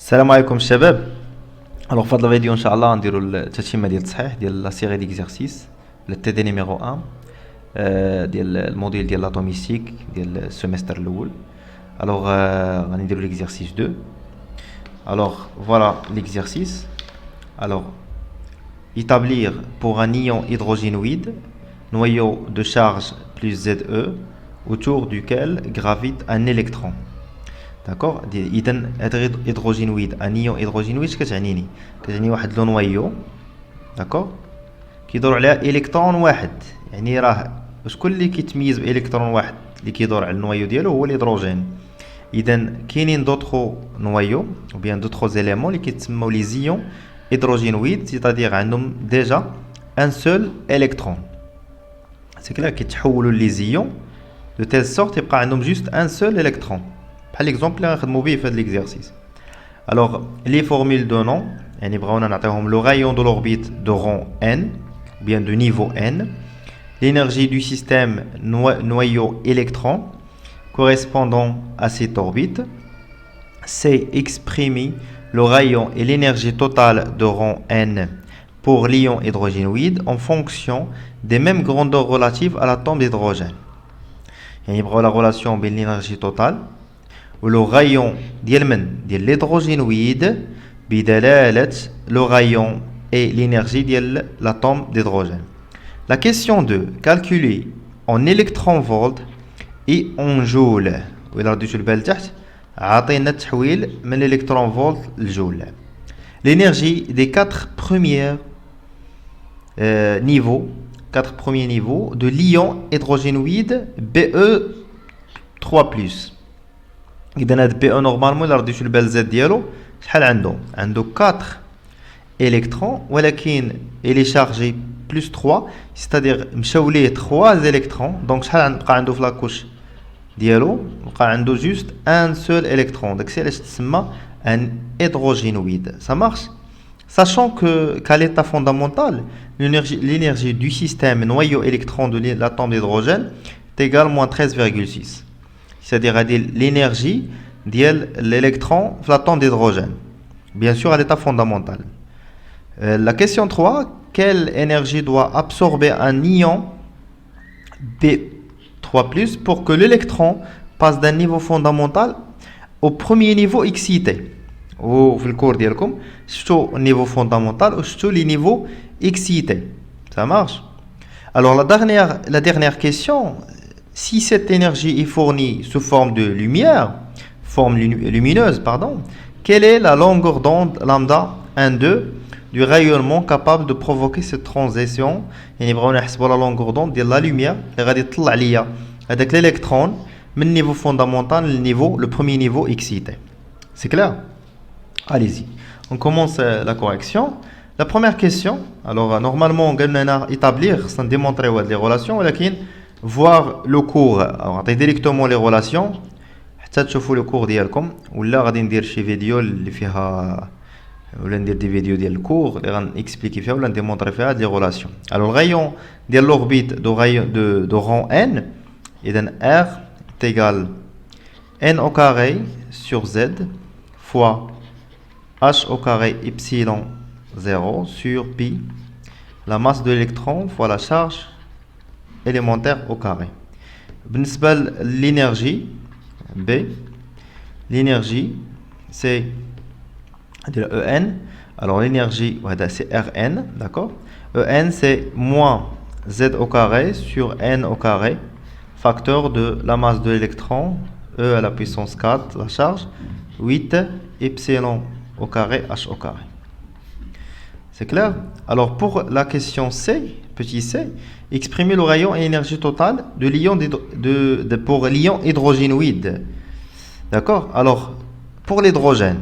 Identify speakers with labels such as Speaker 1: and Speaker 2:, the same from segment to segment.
Speaker 1: السلام عليكم الشباب. Alors في هذا الفيديو ان شاء الله نديروا التتمه ديال التصحيح ديال لا سيري ديكزيرسيس تي دي نيميرو 1 ديال الموديل ديال لاتوميستيك ديال السيمستر الاول. الوغ غادي نديروا ليكزيرسيس 2. الوغ فوالا ليكزيرسيس. الوغ établir pour un ion hydrogénoïde noyau de charge plus ZE autour duquel gravite un électron. D'accord. إذن هذا hydrogénoïde un ion hydrogénoïde اش كتعنيني؟ كتعني واحد لو نويو داكوغ كيدور عليها الكترون واحد. يعني راه شكون اللي كيتميز بالكترون واحد اللي كيدور على النويو ديالو هو الهيدروجين. إذن كاينين دوطخو نويو ou bien d'autres éléments اللي كيتسموا لي زيون hydrogénoïdes, c'est-à-dire عندهم déjà un seul électron. C'est clair كيتحولوا لي زيون de telle sorte يبقى عندهم juste un seul électron. بحال ليكزومبل اللي غنخدموا به في هذا ليكزيرسيس. الوغ لي فورمول دونون يعني بغاونا نعطيهم لو رايون دو لوربيت دو رون n bien de niveau n, l'énergie du système noyau électron correspondant à cette orbite, c'est exprimer le rayon et l'énergie totale de rond n pour l'ion hydrogénoïde en fonction des mêmes grandeurs relatives à l'atome d'hydrogène. يعني بغاو la relation بين l'énergie totale le rayon ديال l'hydrogénoïde بدلالة le rayon et l'énergie ديال l'atome d'hydrogène. La question 2, calculer en électronvolts et en joules. وإلا رديتو البال تحت عطينا التحويل من l'électron volt للجول. L'énergie des quatre premiers niveaux de l'ion hydrogénoïde Be3+. إذا هاد بي او نورمالمون إلا رديتو البال زاد ديالو شحال عنده 4 électrons ولكن il est chargé plus 3, c'est-à-dire مشاو ليه 3 électrons. دونك شحال بقى عنده في لاكوش ديالو؟ بقى عنده juste un seul électron. داكشي علاش تسمى un hydrogénoïde. Ça marche? Sachant qu'à l'état fondamental, l'énergie du système noyau électron de l'atome d'hydrogène est égale à moins 13,6. C'est-à-dire l'énergie de l'électron de l'atome d'hydrogène. Bien sûr, à l'état fondamental. La question 3, quelle énergie doit absorber un ion B3+, pour que l'électron passe d'un niveau fondamental au premier niveau excité? Au cours ديالكم شفتوا النيفو فوندامونتال وشفتوا لي نيفو excité. Ça marche? Alors la dernière question, si cette énergie est fournie sous forme de lumière, lumineuse, quelle est la longueur d'onde lambda 1,2 du rayonnement capable de provoquer cette transition? يعني بغاونا نحسبوا la longueur d'onde ديال la lumière اللي غادي تطلع ليا هذاك l'électron من niveau fondamental le premier niveau excité. C'est clair? Allez-y. On commence la correction. La première question, alors normalement on va établir sans démontrer les relations, ولكن voir le cours. Alors directement les relations حتى تشوفوا le cours ديالكم ولا غادي ندير شي فيديو اللي فيها ولا ندير دي فيديو ديال الكور اللي غنكسبليكي فيها ولا نديمونطري فيها هاد لي ريلاسيون. الوغ الغايون ديال لوربيت دو رون n اذا r تيغال n au carré sur z fois h au carré epsilon 0 sur pi la masse de l'électron fois la charge élémentaire au carré. بالنسبة l'énergie B, l'énergie c'est En. Alors l'énergie c'est Rn, d'accord. En c'est moins z au carré sur n au carré, facteur de la masse de l'électron, E à la puissance 4, la charge, 8 epsilon au carré h au carré. C'est clair? Alors pour la question C, petit c, exprimer le rayon et l'énergie totale de l'ion pour l'ion hydrogénoïde. D'accord? Alors pour l'hydrogène.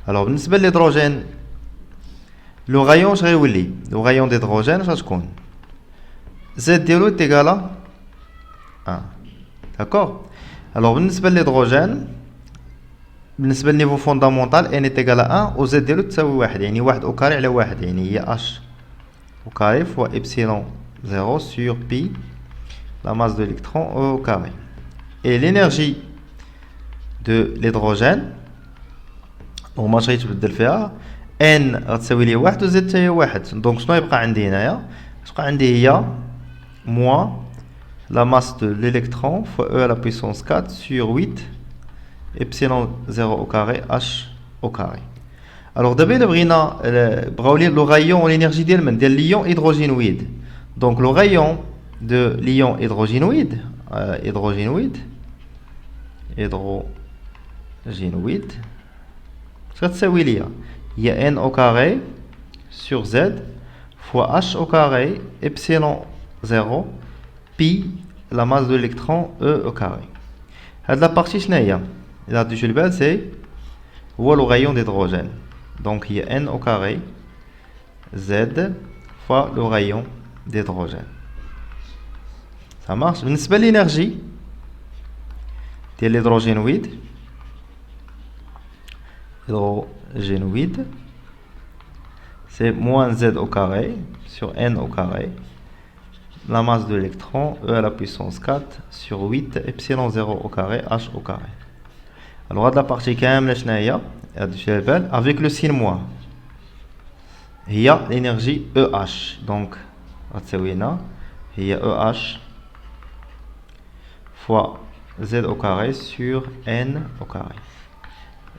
Speaker 1: Alors بالنسبة l'hydrogène, le rayon d'hydrogène شغتكون Z ديالو est égal à 1. D'accord? Alors بالنسبة l'hydrogène بالنسبة للنيفو فوندامونتال n est égal à 1 و z ديالو تساوي 1 يعني 1 au carré على 1 يعني هي h au carré fois epsilon 0 sur pi la masse de l'électron E au carré. Et l'énergie de l'hydrogène, donc ما شغيتش نبدل فيها n غتساوي لي 1 و z حتى هي 1. دونك شنو يبقى عندي هنايا؟ تبقى عندي هي moins la masse de l'électron fois E à la puissance 4 sur 8 epsilon 0 au carré h au carré. Alors d'abord بغينا بغاو لي لو rayon l'énergie ديال من ديال l'ion hydrogénoïde. Donc le rayon de l'ion hydrogénoïde غتساوي ليا هي n au carré sur z fois h au carré epsilon 0 pi la masse de l'électron E au carré. Cette la partie شناهي إذا تجي البال c'est هو le rayon d'hydrogène. Donc il y a n au carré z fois le rayon d'hydrogène. Ça marche. بالنسبة l'énergie ديال l'hydrogénoïde c'est moins z au carré sur n au carré la masse de l'électron E à la puissance 4 sur 8 epsilon 0 au carré h au carré. Alors هاد la partie كاملة شناهي avec le signe moins هي l'énergie EH. donc غتساوي هنا هي EH fois z au carré sur n au carré.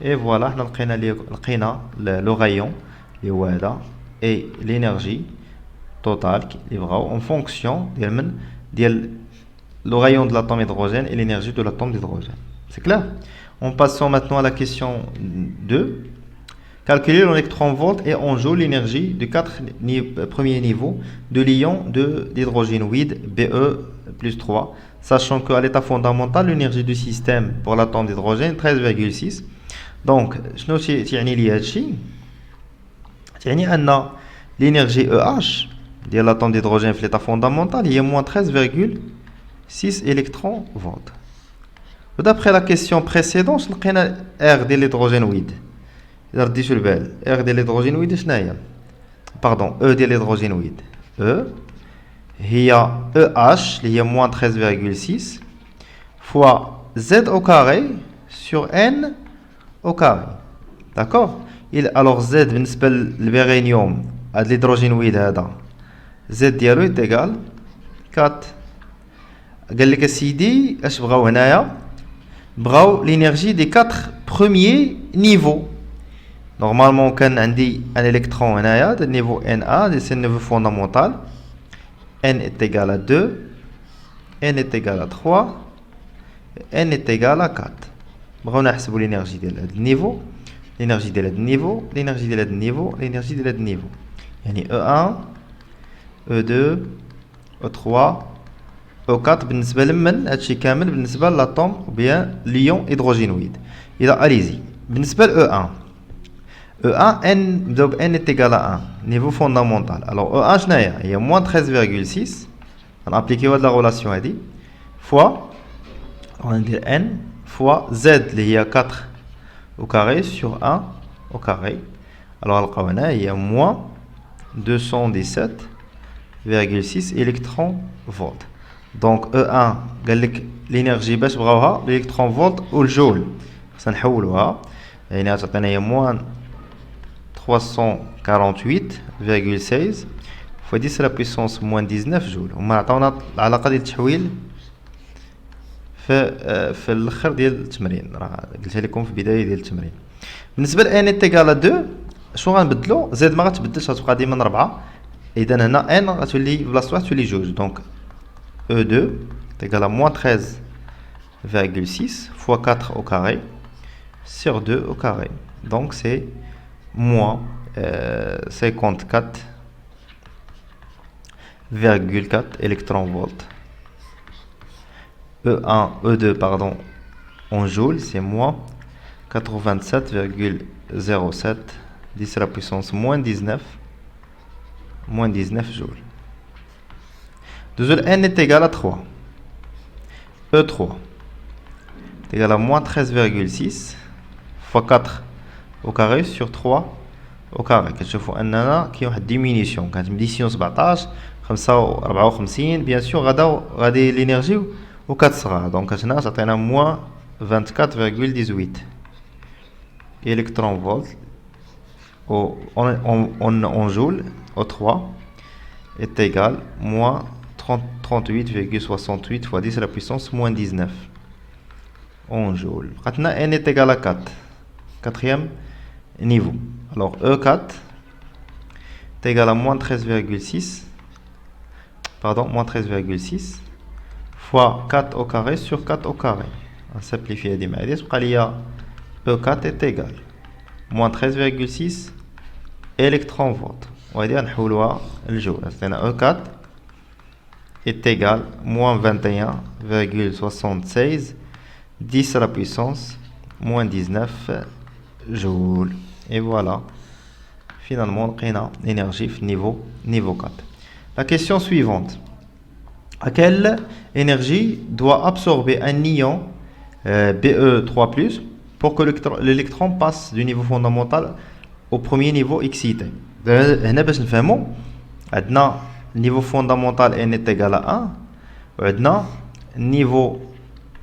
Speaker 1: Et voilà, حنا لقينا le rayon اللي هو هذا et l'énergie totale اللي بغاو en fonction ديال le rayon de l'atome hydrogène et l'énergie de l'atome d'hydrogène. C'est clair? En passant maintenant à la question 2. Calculer l'électron-volt et en joule l'énergie du 4 premiers niveaux de l'ion d'hydrogénoïde Be plus 3, sachant qu'à l'état fondamental, l'énergie du système pour l'atome d'hydrogène 13,6. Donc, شنو تعني لي هادشي؟ تعني أن l'énergie EH ديال l'atome d'hydrogène في l'état fondamental هي moins 13,6 électron-volt. D'après la question précédente, لقينا R ديال l'hydrogénoïde. إذا رديتو البال R ديال l'hydrogénoïde شناهي؟ باردون E ديال l'hydrogénoïde. E هي EH اللي هي moins 13,6 fois Z au carré sur N au carré. D'accord? Alors Z بالنسبة للبيرينيوم هاد l'hydrogénoïde هذا Z ديالو يتيكال 4. قال لك اسيدي اش بغاو هنايا؟ بغاو l'énergie des 4 premiers niveaux. Normalement كان عندي un électron هنايا de niveau Na, c'est le niveau fondamental. N est égal à 2, N est égal à 3, N est égal à 4. بغاو نحسبوا l'énergie ديال هذا النيفو، l'énergie ديال هذا النيفو، l'énergie ديال هذا النيفو، l'énergie ديال هذا النيفو. يعني E1, E2, E3, E4 بالنسبة لمن هادشي كامل بالنسبة للاتوم بيان ليون هيدروجينويد. إذا أليزي بالنسبة ل E1 E1 N نبداو ب N est égal à 1 niveau fondamental. Alors E1 شناهي؟ هي moins 13,6 غنابليكيو هاد لا غولاسيون هادي فوا غندير N fois Z اللي هي 4 au carré sur 1 au carré. Alors غنلقاو هنا هي moins 217,6 électron volt. Donc E1 قال لك l'énergie باش بغاوها l'électron volt ou le joule خصنا نحولوها يعني تعطينا هي moins 348,16 fois 10 à la puissance moins 19 جول. هما عطاونا العلاقه ديال التحويل في الاخر ديال التمرين، راه قلتها لكم في البدايه ديال التمرين. بالنسبه ل n est égal à 2 شنو غنبدلو؟ زد ما غتبدلش غتبقى ديما 4. اذا هنا n غتولي بلاصتو غتولي 2. دونك E2 est égal à moins 13,6 fois 4 au carré sur 2 au carré. Donc c'est moins 54,4 électron-volts. E1, E2 pardon, en joules, c'est moins 87,07 10 à la puissance moins 19 joules. N est égal à 3. E3 est égal à moins 13,6 fois 4 au carré sur 3 au carré. كتشوفوا اننا كاين واحد الديمينيسيون كانت من 17 55 bien sûr غادي l'énergie و 4 صغار دونك هنا تعطينا moins 24,18 électron volt en joule au 3 est égal moins 38,68 fois 10 à la puissance moins 19 en joule. Maintenant n est égal à 4, quatrième niveau. Alors E4 est égal à moins 13,6 fois 4 au carré sur 4 au carré. On simplifie les maïs. E4 est égal moins 13,6 électron volt. On va dire le joule. E4 est égal moins 21,76 10 à la puissance moins 19 joules. Et voilà. Finalement, on a l'énergie niveau 4. La question suivante. À quelle énergie doit absorber un ion Be3+, pour que l'électron passe du niveau fondamental au premier niveau excité? هنا باش نفهموا عندنا niveau fondamental n est égal à 1 وعندنا niveau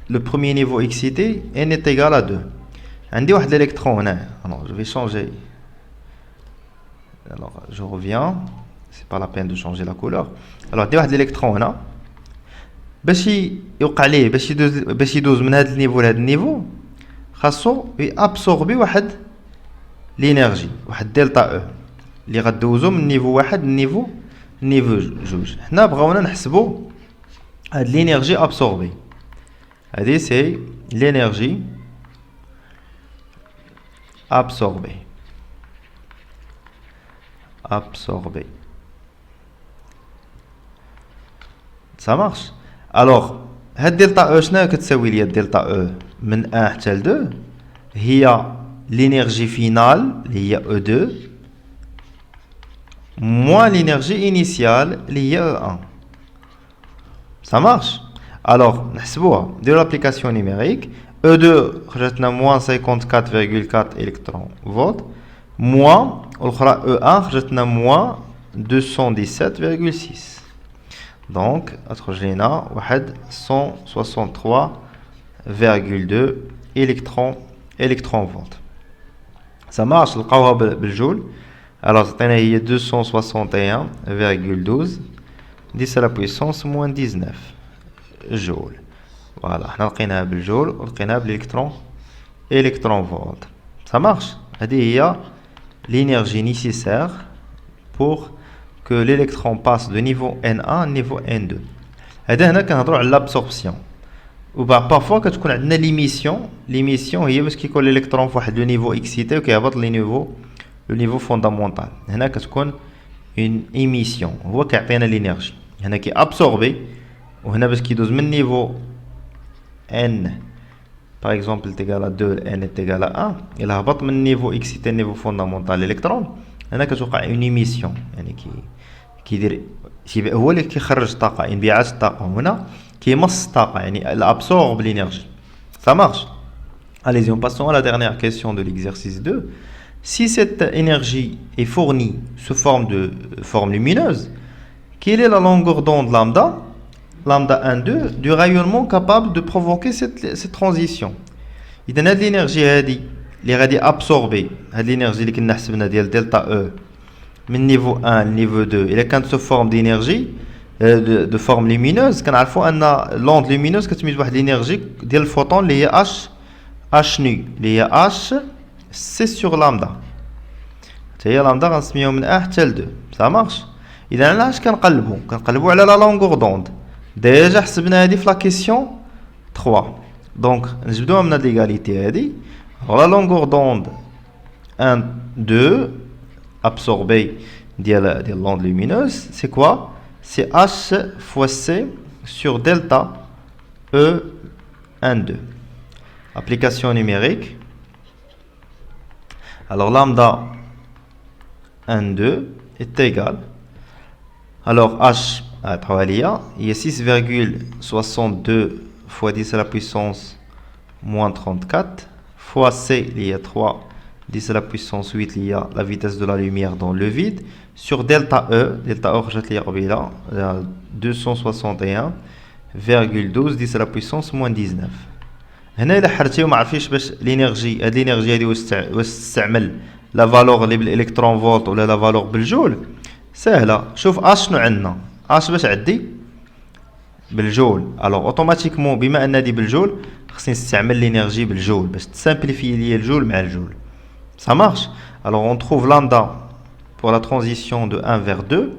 Speaker 1: le premier niveau excité n est égal à 2. عندي واحد l'électron هنا. Alors je vais changer. Alors je reviens, c'est pas la peine de changer la couleur. Alors عندي واحد l'électron هنا باش يوقع ليه باش يدوز من هذا النيفو لهذا النيفو خاصو يابسوربي واحد لينيرجي واحد دلتا او اللي غدوزو من نيفو واحد لنيفو جوج. حنا بغاونا نحسبو هاد لينيرجي ابسوربي. هادي سي لينيرجي absorbée. Ça marche. Alors هاد دلتا او شنو كتساوي ليا دلتا او من 1 حتى ل 2 هي لينيرجي فينال اللي هي او 2 moins l'énergie initiale liée à 1. Ça marche. Alors, de l'application numérique, E2 خرجتنا moins 54,4 électrons volts, moins E1 خرجتنا moins 217,6. Donc, خرجنا واحد 163,2 électrons volts. Ça marche. نلقاوها بالجول. Alors, c'est 261,12 10 à la puissance moins 19 joules. Voilà, on a le joule, on a l'électron volt. Ça marche. Il y a l'énergie nécessaire pour que l'électron passe de niveau N1 à niveau N2. Et là, on a l'absorption. Ou parfois, quand on a l'émission, l'émission, il y a l'électron de niveau excité qui a le niveau fondamental. هنا كتكون une émission هو كيعطينا l'énergie. هنا كي absorbé وهنا باش كيدوز من niveau n par exemple est égal à 2 n est égal à 1 إلا هبط من niveau excité niveau fondamental l'électron هنا كتوقع une émission يعني كيدير هو اللي كيخرج طاقة انبعاث الطاقة هنا كيمص الطاقة يعني il absorbe l'énergie. Ça marche. Allez-y, on passons à la dernière question de l'exercice 2. Si cette énergie est fournie sous forme de forme lumineuse, quelle est la longueur d'onde lambda 1,2 du rayonnement capable de provoquer cette transition? إذا هذه l'énergie هذه اللي غادي absorber هذه l'énergie اللي كنا حسبنا ديال دلتا E من niveau 1 niveau 2 إلا كانت sous forme d'énergie de forme lumineuse كنعرفوا أن l'onde lumineuse كتميز واحد l'énergie ديال الفوتون اللي هي h nu اللي هي h c'est sur lambda. هي lambda غنسميوها من 1 حتى ل 2. Ça marche. إذا علاش كنقلبوا على la longueur d'onde. ديجا حسبنا هذه في la question 3. Donc نجبدوها من هاد l'égalité هذه. La longueur d'onde 1 2 absorbée ديال l'onde lumineuse, c'est quoi? C'est h fois c sur delta E 1 2. Application numérique. Alors lambda 1 2 est égal. Alors h il y a 6,62 fois 10 à la puissance moins 34 fois c il y a 3,5 10 à la puissance 8 il y a la vitesse de la lumière dans le vide, sur delta E 261,12 10 à la puissance moins 19. هنا إلا حرتي وما عرفيش باش لينيرجي هادي واش تستعمل لا فالور اللي بالالكترون فولت ولا لا فالور بالجول، سهله. شوف اش شنو عندنا، اش باش عدي بالجول، الوغ اوتوماتيكمون بما ان هادي بالجول خصني نستعمل لينيرجي بالجول باش تسامبليفي ليا الجول مع الجول. Ça marche. Alors on trouve lambda pour la transition de 1 vers 2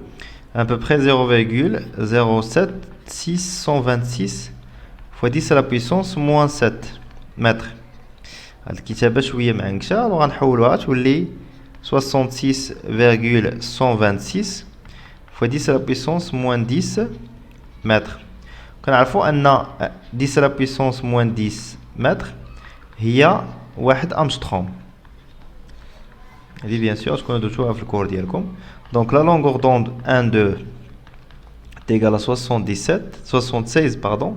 Speaker 1: à peu près 0,07626 fois 10 à la puissance moins 7 mètres. الكتابة شوية معنكشة، alors غنحولوها تولي 66,126 fois 10 à la puissance moins 10 mètres. كنعرفوا أن 10 à la puissance moins 10 mètres هي 1 أمستروم. هذه bien sûr شكون درتوها في الكور ديالكم. Donc la longueur d'onde 1 2 est égale à 76 pardon,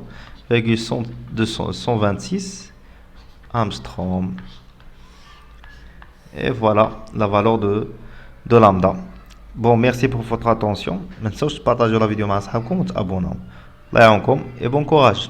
Speaker 1: 126 Armstrong. Et voilà la valeur de lambda. Bon, merci pour votre attention. Maintenant, je partage la vidéo avec vous et abonnez-vous. Et bon courage.